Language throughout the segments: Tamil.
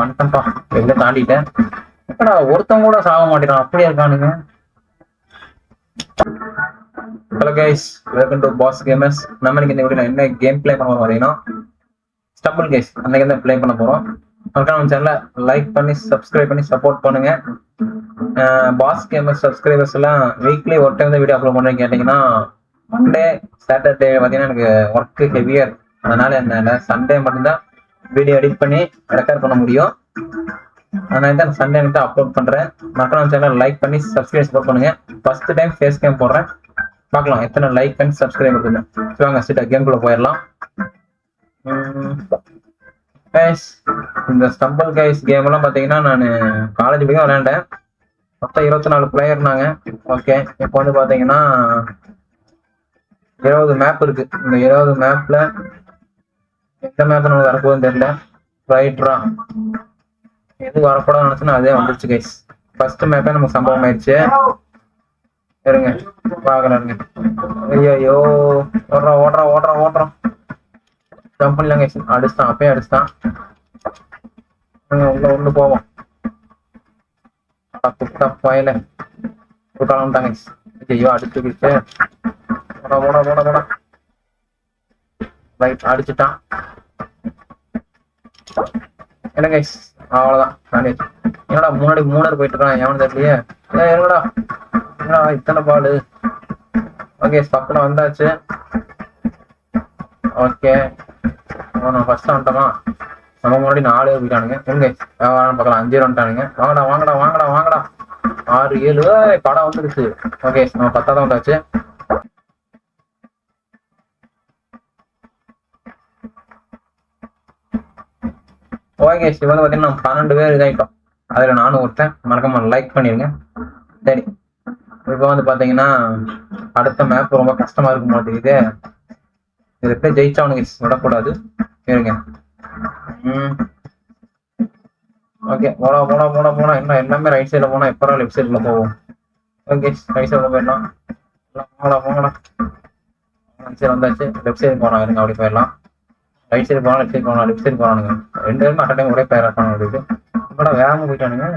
வந்துட்டேன்ப்பா, வெளில தாண்டிட்டேன். எப்படா ஒருத்தன் கூட சாக மாட்டேறான், அப்படியே இருக்கானுங்க. Hello guys, welcome to boss gamers. நம்ம இன்னைக்கு இந்த வீடியோல என்ன கேம் பிளே பண்ண போறோம் ஸ்டம்பிள் கைஸ், அந்த கேம் தான் பிளே பண்ண போறோம். நம்ம சேனலை லைக் பண்ணி சப்ஸ்கிரைப் பண்ணி சப்போர்ட் பண்ணுங்க. பாஸ் கேமர்ஸ் சப்ஸ்கிரைபர்ஸ் எல்லாம் வீக்லி ஒரு டைம் தான் வீடியோ அப்லோட் பண்றேன்னு கேட்டீங்கன்னா, மண்டே சாட்டர்டே பார்த்தீங்கன்னா எனக்கு ஒர்க்கு ஹெவியா இருக்கு. அதனால என்ன சண்டே மட்டும்தான் வீடியோ எடிட் பண்ணி ரெக்கார்ட் பண்ண முடியும். அதனால தான் சண்டே மட்டும் அப்லோட் பண்றேன். மக்கள் நம்ம சேனல் லைக் பண்ணி சப்ஸ்கிரைப் சப்போர்ட் பண்ணுங்க. ஃபர்ஸ்ட் டைம் ஃபேஸ் கேம் போடுறேன், பார்க்கலாம் எத்தனை லைக் அண்ட் சப்ஸ்கிரைப் இருக்குன்னு. வாங்க சீட்டா கேம்குள்ள போயிடலாம். இந்த ஸ்டம்பிள் கைஸ் கேம் எல்லாம் பாத்தீங்கன்னா நான் காலேஜ் படிக்க விளையாண்டேன். மொத்தம் 24 பிளேயர் இருந்தாங்க. ஓகே, இப்போ வந்து பாத்தீங்கன்னா 20 மேப் இருக்கு. இந்த 20 மேப்ல எந்த மேப் நமக்கு வரப்போகுதுன்னு தெரியல. ரைட்ரா எது வரப்போட நினைச்சுன்னா அதே வந்துருச்சு கைஸ். ஃபர்ஸ்ட் மேப்பே நமக்கு சம்பவம் ஆயிடுச்சு. இருங்க பாக்குறாருங்க. ஐயோ ஓடுறான் ஓடுறான் ஓடுறான் ஓடுறான். ஜம்ப் பண்ணலாம் கைஸ். அடிச்சுட்டான், அப்பயே அடிச்சுட்டான். உள்ள உள்ள போவோம். பயில ஒரு காலம் தாங்க. ஐயோ அடிச்சுக்கிச்சு. போட போட போட போட. ரைட் அடிச்சுட்டான். என்ன கைஸ், அவ்வளவுதான். என்னடா முன்னாடி 3 போயிட்டு இருக்கான், எவனு தெரியலையே. என்னடா என்னடா இத்தனை பாடு. ஓகே பக்கம் வந்தாச்சு. ஓகே ஃபர்ஸ்ட் வந்துட்டோமா. நம்ம முன்னாடி 4 போயிட்டானுங்க. எங்க பார்க்கலாம் 5 வந்துட்டானுங்க. வாங்கடா வாங்கடா வாங்கடா வாங்கடா. 6 7 படம் வந்துருச்சு. ஓகே நம்ம 10வது வந்தாச்சு. ஓகே இப்போ வந்து பார்த்தீங்கன்னா நம்ம 12 பேர் இதாகிட்டோம். அதில் நானும் ஒருத்தன். மறக்காம லைக் பண்ணிடுங்க. சரி இப்போ வந்து பார்த்தீங்கன்னா அடுத்த மேப் ரொம்ப கஷ்டமா இருக்கும் மாட்டேங்குது. இது எப்படி ஜெயிச்சவனுக்கு விடக்கூடாது. இருங்க. ஓகே போடா போடா போடா போடா. என்ன எல்லாமே ரைட் சைடில் போனால் எப்போ லெஃப்ட் சைடில் போவோம். ஓகே ரைட் சைடில் போயிடலாம். போங்கடா போங்கடா. ரைட் சைடு வந்தாச்சு. லெஃப்ட் சைடு போனா இருங்க, அப்படி போயிடலாம். ரைட் சைடு போனா லெஃப்ட் சைடு போனா லெஃப்ட் சைடு போனானுங்க. 2 பேரும் அட்ட டைம் ஒரே பேர் பண்ண முடியுது. கூட வேகமாக போயிட்டானுங்க.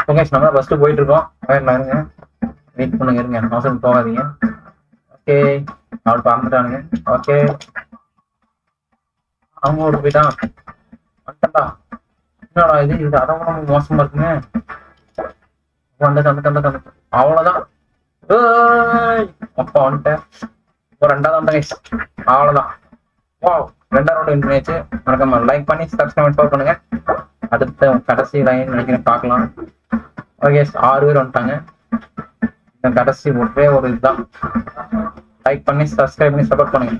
ஓகே நம்ம ஃபர்ஸ்ட் போயிட்டு இருக்கோம். போயிடலாம் இருங்க, வெயிட் பண்ணுங்க இருங்க, அவசரம் போகாதீங்க. ஓகே அவள் பறந்துட்டானுங்க. ஓகே அவங்க ஓட்டு போயிட்டான். வந்துட்டா. என்னடா இது இது அதை விட மோசமா இருக்குங்க. வந்துட்டு அவ்வளவுதான். அப்பா வந்துட்டேன். ஒரு 2வது வந்தேன். அவ்வளவுதான். வா 2வது ரவுண்ட் வின் பண்ணியாச்சு. மறக்காம லைக் பண்ணி சப்ஸ்கிரைப் சப்போர்ட் பண்ணுங்க. அடுத்த கடைசி லைன் நினைக்கிறேன், பார்க்கலாம். ஓகே 6 பேர் வந்துட்டாங்க. இந்த கடைசி ஒரே ஒரு இதுதான். லைக் பண்ணி சப்ஸ்கிரைப் பண்ணி சப்போர்ட் பண்ணுங்க.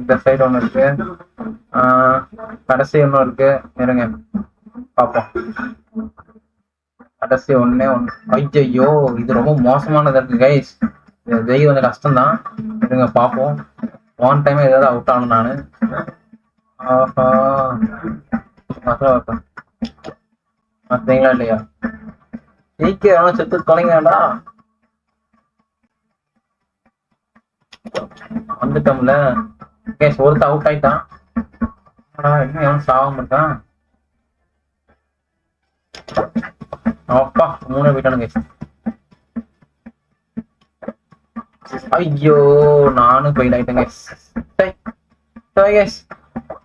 இந்த சைடு ஒண்ணு இருக்கு, கடைசி ஒண்ணு இருக்கு. இருங்க பாப்போம். கடைசி ஒண்ணு. ஐயோ இது ரொம்ப மோசமானது இருக்கு கைஸ். ஜெய் கொஞ்சம் கஷ்டம் தான். இருங்க பாப்போம். 1 டைம் ஏதாவது அவுட் ஆகணும் நானு. பார்த்தீங்களா இல்லையா? சீக்கிரம் செத்து தொலைங்கடா. வந்துட்டோம்ல. ஒருத்த அவுட் ஆயிட்டான். இன்னும் எவன் சாவாம இருக்கான். அப்பா 3 போயிட்டானுங்க. ஐயோ நானும் போயிட் ஆயிட்டேங்க.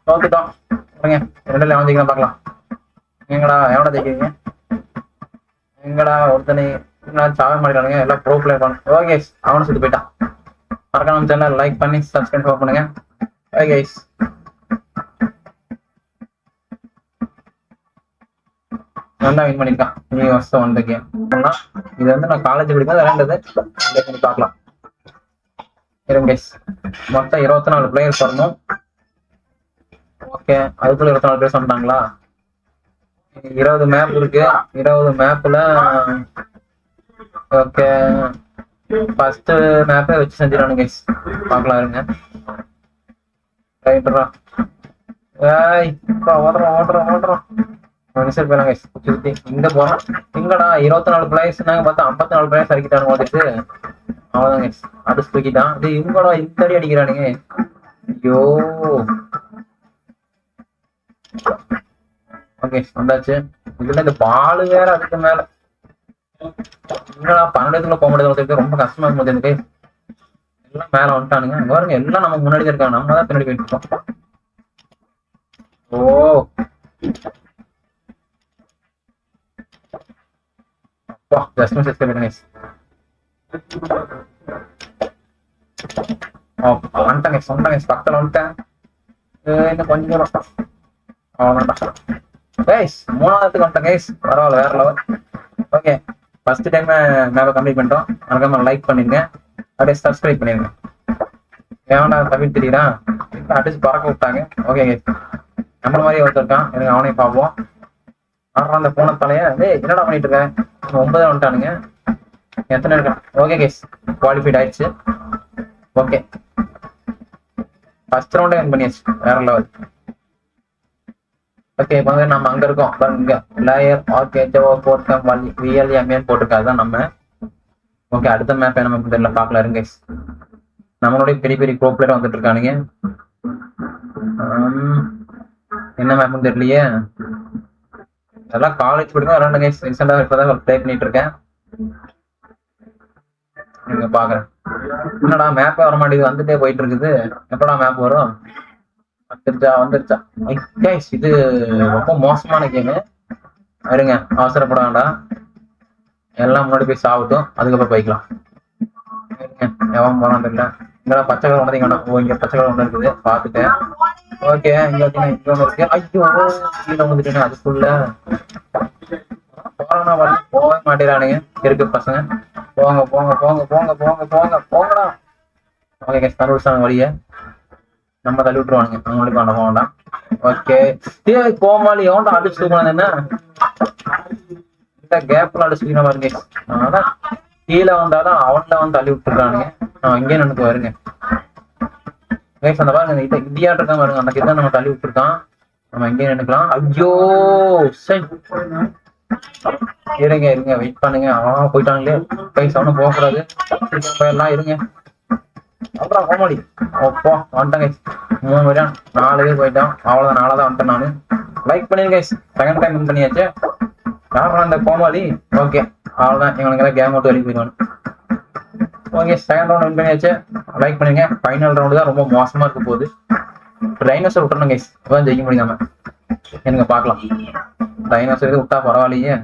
தோத்துட்டோம். 2ல எவன் ஜெயிக்கலாம் பார்க்கலாம். எங்கடா எவனை ஜெயிக்கிறீங்க? எங்கடா ஒருத்தனை சாக மாட்டேங்கிறானுங்க. எல்லாம் ப்ரோ பிளே பண்ண. ஓகே அவனை சுட்டு போயிட்டான். மறக்காம சேனல் லைக் பண்ணி சப்ஸ்கிரைப் பண்ணுங்க. ஓகே நல்லா வின் பண்ணிருக்கான். நீ வருஷம் வந்த கேம் இது வந்து நான் காலேஜ் படிக்கும்போது விளையாண்டது. பார்க்கலாம். மொத்தம் 24 பிளேயர்ஸ் வரணும். ஓகே அதுக்குள்ள 24 பிளேயர்ஸ் வந்துட்டாங்களா? 20 மேப் இருக்கு. 20 மேப்ல ஓகே ஃபர்ஸ்ட் மேப்பை வச்சு செஞ்சிடணும் கைஸ். பார்க்கலாம் இருங்க. ரைட்ரா ஓடுறோம் ஓடுறோம் ஓடுறோம். மனுஷன் போயிடலாம் கைஸ். சுற்றி இங்க போறோம். இங்கடா 24 பிளேயர்ஸ் பார்த்தா 54 பிளேயர்ஸ் இறக்கிட்டானு வந்துட்டு. அவ்வளவுதாங்க அடிச்சு தூக்கிட்டான். இது இவங்களா இந்த அடி அடிக்கிறானுங்க. ஐயோ ஓகே வந்தாச்சு. இதுல இந்த பாலு வேற அதுக்கு மேல என்னடா 12 போக முடியாது, ரொம்ப கஷ்டமா இருக்கும் எனக்கு. எல்லாம் மேல வந்துட்டானுங்க. அங்க பாருங்க எல்லாம் நமக்கு முன்னாடி தான் இருக்காங்க, நம்ம தான் பின்னாடி போயிட்டு இருக்கோம். ஓ அப்பா ஜஸ்ட் மிஸ் எஸ்கேப் பண்ணிட்டேன். வந்துட்டாங்க சொன்னாங்க பக்கத்துல வந்துட்டேன். இன்னும் கொஞ்சம் தூரம் அவ்வளோதான் கைஸ். 3ஆவதுக்கு வந்துட்டேன் கைஸ், பரவாயில்ல வேற லெவல். ஓகே ஃபர்ஸ்ட் டைம் மேப்பை கம்ப்ளீட் பண்ணிட்டோம். மறக்காம லைக் பண்ணிருங்க, அப்படியே சப்ஸ்கிரைப் பண்ணிருங்க. ஏன்னா தமிழ் தெரியுதா அடிச்சு பறக்க விட்டாங்க. ஓகே நம்மள மாதிரி ஒருத்தர் இருக்கான், எனக்கு அவனையும் பார்ப்போம். ஆடுறான் அந்த போன தலைய. என்னடா பண்ணிட்டு இருக்கேன். 9 வந்துட்டானுங்க. எத்தனை இருக்கான். ஓகே கேஸ் குவாலிஃபைட் ஆயிடுச்சு. ஓகே ஃபர்ஸ்ட் ரவுண்டே வின் பண்ணியாச்சு, வேற லெவல். ஓகே இப்போ வந்து நம்ம அங்க இருக்கோம் பாருங்க, லேயர் விஎல்எம்ஏன்னு போட்டிருக்கா, அதுதான் நம்ம. ஓகே அடுத்த மேப் என்ன மேப் தெரியல, பார்க்கலாம் இருங்க. நம்மளுடைய பெரிய பெரிய ப்ரோ பிளேயர் வந்துட்டு இருக்கானுங்க. என்ன மேப்னு தெரியலையே. அதெல்லாம் காலேஜ் படிக்கும் விளாண்டு கைஸ். ரீசெண்டாக இப்போதான் ப்ளே பண்ணிட்டு இருக்கேன். நீங்க பாக்குறேன். என்னடா மேப்பே வர மாட்டேங்குது, வந்துட்டே போயிட்டு இருக்குது. எப்படா மேப் வரும். வந்துருச்சா கைஸ். இது ரொம்ப மோசமான கேமு. இருங்க அவசரப்பட வேண்டாம், எல்லாம் முன்னாடி போய் சாப்பிட்டோம் அதுக்கப்புறம் போய்க்கலாம். எவன் போறான் தெரியல. இங்க பச்சை கலர் ஒன்றீங்க. ஓ இங்க பச்சை கலர் ஒன்று இருக்குது பாத்துட்டேன். ஓகே இங்க இங்க ஒன்று இருக்கு. ஐயோ கீழே வந்துட்டேன் அதுக்குள்ள. போறானா போக மாட்டேறானுங்க இருக்கு பசங்க. போங்க போங்க போங்க போங்க போங்க போங்க போங்கடா. ஓகே கேஸ் தள்ளிவிட்டாங்க வழிய, நம்ம தள்ளி விட்டுருவானுங்க. அவங்களுக்கு வேண்டாம் போக வேண்டாம். ஓகே கோமாளி எவன்டா அடிச்சு போனது என்ன இந்த கேப்ல அடிச்சுக்கிற பாருங்க. அதான் கீழே வந்தாதான் அவன்ல வந்து தள்ளி விட்டுறானுங்க. நான் இங்கே நினைக்கு வருங்க கைஸ். அந்த பாருங்க இந்தியா இருக்கான் பாருங்க, அந்த கிட்ட நம்ம தள்ளி விட்டுருக்கான். நம்ம இங்கே நினைக்கலாம். ஐயோ சரி இருங்க இருங்க வெயிட் பண்ணுங்க. போயிட்டாங்களே கைஸ், அவனும் போகக்கூடாது. போயிடலாம் இருங்க. அப்புறம் கோமாளி அப்போ வந்துட்டாங்க 3 பேரா 4 பேர் போயிட்டான். அவ்வளவுதான் 4ஆவதா வந்துட்டேன் நானு. லைக் பண்ணிருங்க செகண்ட் டைம் வின் பண்ணியாச்சு. யாரா அந்த கோமாளி. ஓகே அவ்வளவுதான், இவனுக்கு கேம் விட்டு வெளியே போயிடுவானு. ஓகே செகண்ட் ரவுண்ட் வின் பண்ணியாச்சு. லைக் பண்ணுங்க. ஃபைனல் ரவுண்டு தான் ரொம்ப மோசமா இருக்க போகுது. டைனோசர் விட்டுறணும் கைஸ், இப்பதான் ஜெயிக்க முடியாம. எனக்கு பார்க்கலாம். டைனோசர் இது விட்டா பரவாயில்லையே,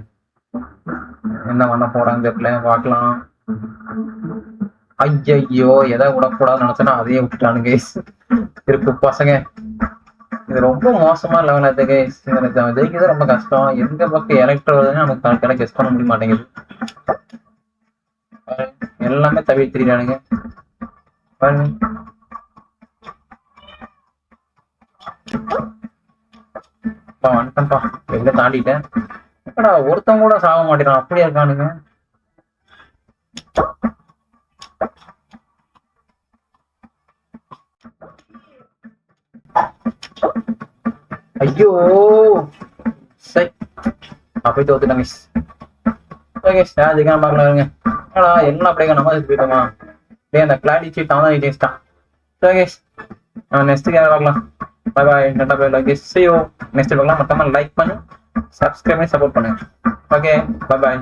என்ன பண்ண போறாங்க தெரியல, பார்க்கலாம். ஐயோ எதை விடக்கூடாதுன்னு நினைச்சேன்னா அதையே விட்டுட்டானு கைஸ். இருக்கு பசங்க, இது ரொம்ப மோசமா லெவல் ஆகுது கைஸ். ஜெயிக்கிறது ரொம்ப கஷ்டம். எந்த பக்கம் எலக்ட்ரோ வருதுன்னு நமக்கு கரெக்டாக கெஸ் பண்ண முடிய மாட்டேங்குது. எல்லாமே தவிர்த்திருக்கானுங்க பாருங்க. வந்துட்டேன்ப்பா, எங்க தாண்டிட்டேன். எப்படா ஒருத்தவங்க கூட சாக மாட்டேறான், அப்படியே இருக்கானுங்க. ஐயோ சரி அப்படி தோத்துட்டேன் மிஸ். ஓகே அதிகம் பார்க்கலாம் இருங்க. எல்லாம் அப்படியே நம்ம போயிட்டோமா. அந்த கிளாடி சீட் அவன் தான் ஜெயிச்சிட்டான். ஓகே நெக்ஸ்ட் பார்க்கலாம். Bye bye tata bye like see you next பார்க்கலாம். மொத்தமாக லைக் பண்ணி சப்ஸ்கிரைப் பண்ணி சப்போர்ட் பண்ணுங்க. ஓகே பாய் பாய்.